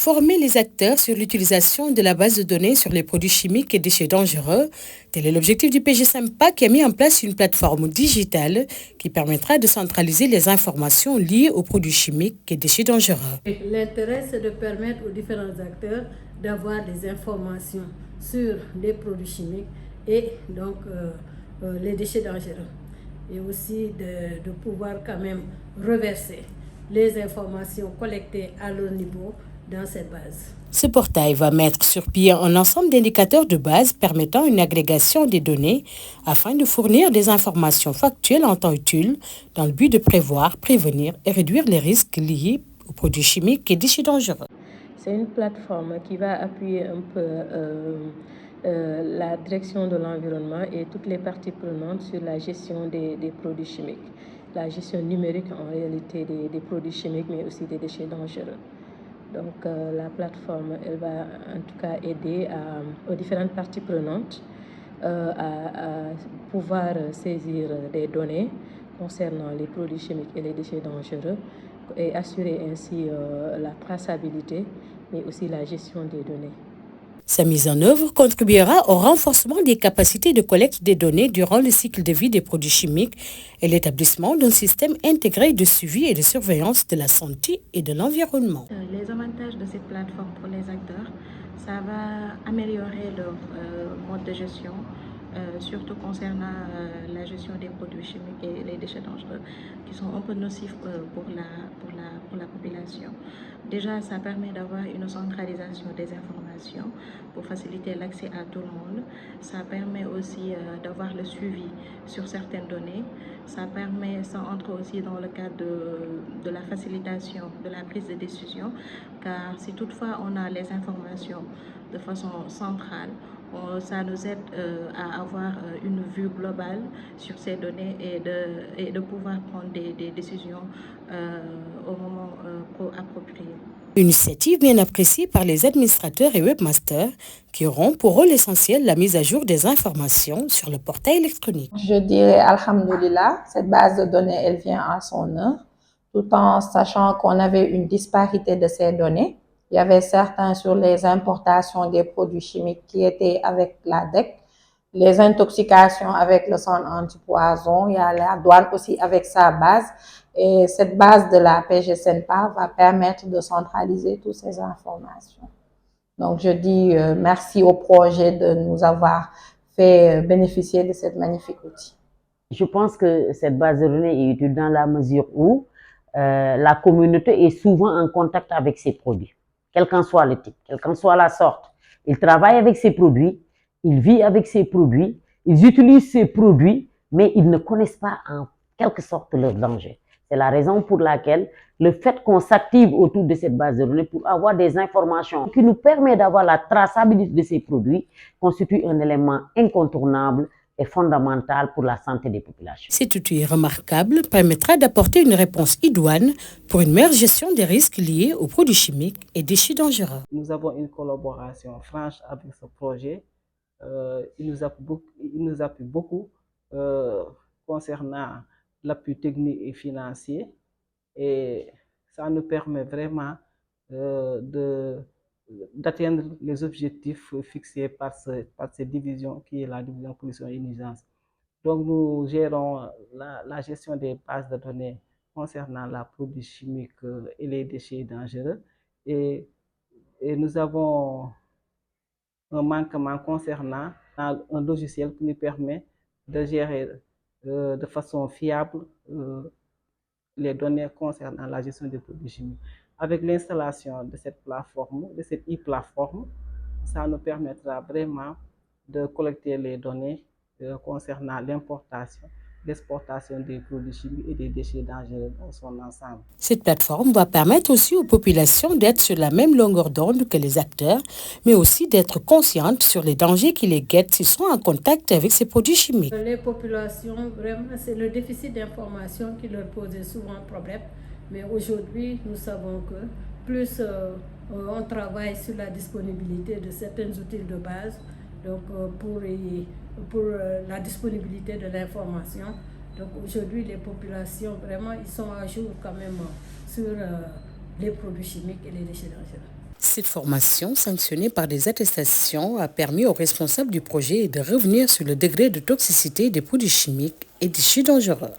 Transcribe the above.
former les acteurs sur l'utilisation de la base de données sur les produits chimiques et déchets dangereux. Tel est l'objectif du PG Sympa qui a mis en place une plateforme digitale qui permettra de centraliser les informations liées aux produits chimiques et déchets dangereux. L'intérêt, c'est de permettre aux différents acteurs d'avoir des informations sur les produits chimiques et donc les déchets dangereux. Et aussi de pouvoir quand même reverser les informations collectées à leur niveau dans cette base. Ce portail va mettre sur pied un ensemble d'indicateurs de base permettant une agrégation des données afin de fournir des informations factuelles en temps utile dans le but de prévoir, prévenir et réduire les risques liés aux produits chimiques et déchets dangereux. C'est une plateforme qui va appuyer un peu la direction de l'environnement et toutes les parties prenantes sur la gestion des produits chimiques, la gestion numérique en réalité des produits chimiques mais aussi des déchets dangereux. Donc la plateforme, elle va en tout cas aider aux différentes parties prenantes à pouvoir saisir des données concernant les produits chimiques et les déchets dangereux et assurer ainsi la traçabilité mais aussi la gestion des données. Sa mise en œuvre contribuera au renforcement des capacités de collecte des données durant le cycle de vie des produits chimiques et l'établissement d'un système intégré de suivi et de surveillance de la santé et de l'environnement. Les avantages de cette plateforme pour les acteurs, ça va améliorer leur mode de gestion, surtout concernant la gestion des produits chimiques et les déchets dangereux qui sont un peu nocifs pour la population. Déjà, ça permet d'avoir une centralisation des informations pour faciliter l'accès à tout le monde. Ça permet aussi d'avoir le suivi sur certaines données. Ça entre aussi dans le cadre de la facilitation de la prise de décision, car si toutefois on a les informations de façon centrale, ça nous aide à avoir une vue globale sur ces données et de pouvoir prendre des décisions au moment approprié. Une initiative bien appréciée par les administrateurs et webmasters qui auront pour rôle essentiel la mise à jour des informations sur le portail électronique. Je dirais alhamdoulilah, cette base de données, elle vient à son heure, tout en sachant qu'on avait une disparité de ces données. Il y avait certains sur les importations des produits chimiques qui étaient avec la DEC, les intoxications avec le sang antipoison, il y a la douane aussi avec sa base. Et cette base de la PG Sympa va permettre de centraliser toutes ces informations. Donc, je dis merci au projet de nous avoir fait bénéficier de cette magnifique outil. Je pense que cette base de données est utile dans la mesure où la communauté est souvent en contact avec ces produits, quel qu'en soit le type, quelle qu'en soit la sorte. Ils travaillent avec ces produits, ils vivent avec ces produits, ils utilisent ces produits, mais ils ne connaissent pas en quelque sorte leur danger. C'est la raison pour laquelle le fait qu'on s'active autour de cette base de données pour avoir des informations qui nous permettent d'avoir la traçabilité de ces produits constitue un élément incontournable et fondamental pour la santé des populations. Cet outil remarquable permettra d'apporter une réponse idoine pour une meilleure gestion des risques liés aux produits chimiques et déchets dangereux. Nous avons une collaboration franche avec ce projet. Il nous appuie beaucoup concernant l'appui technique et financier et ça nous permet vraiment d'atteindre les objectifs fixés par cette division qui est la division pollution et nuisance. Donc nous gérons la gestion des bases de données concernant les produits chimiques et les déchets dangereux et nous avons un manquement concernant un logiciel qui nous permet de gérer de façon fiable les données concernant la gestion des produits chimiques. Avec l'installation de cette plateforme, de cette e-plateforme, ça nous permettra vraiment de collecter les données concernant l'importation, l'exportation des produits chimiques et des déchets dangereux dans son ensemble. Cette plateforme va permettre aussi aux populations d'être sur la même longueur d'onde que les acteurs, mais aussi d'être conscientes sur les dangers qui les guettent s'ils sont en contact avec ces produits chimiques. Les populations, vraiment, c'est le déficit d'information qui leur posait souvent problème. Mais aujourd'hui, nous savons que plus on travaille sur la disponibilité de certains outils de base, donc pour la disponibilité de l'information. Donc aujourd'hui, les populations, vraiment, ils sont à jour quand même sur les produits chimiques et les déchets dangereux. Cette formation, sanctionnée par des attestations, a permis aux responsables du projet de revenir sur le degré de toxicité des produits chimiques et déchets dangereux.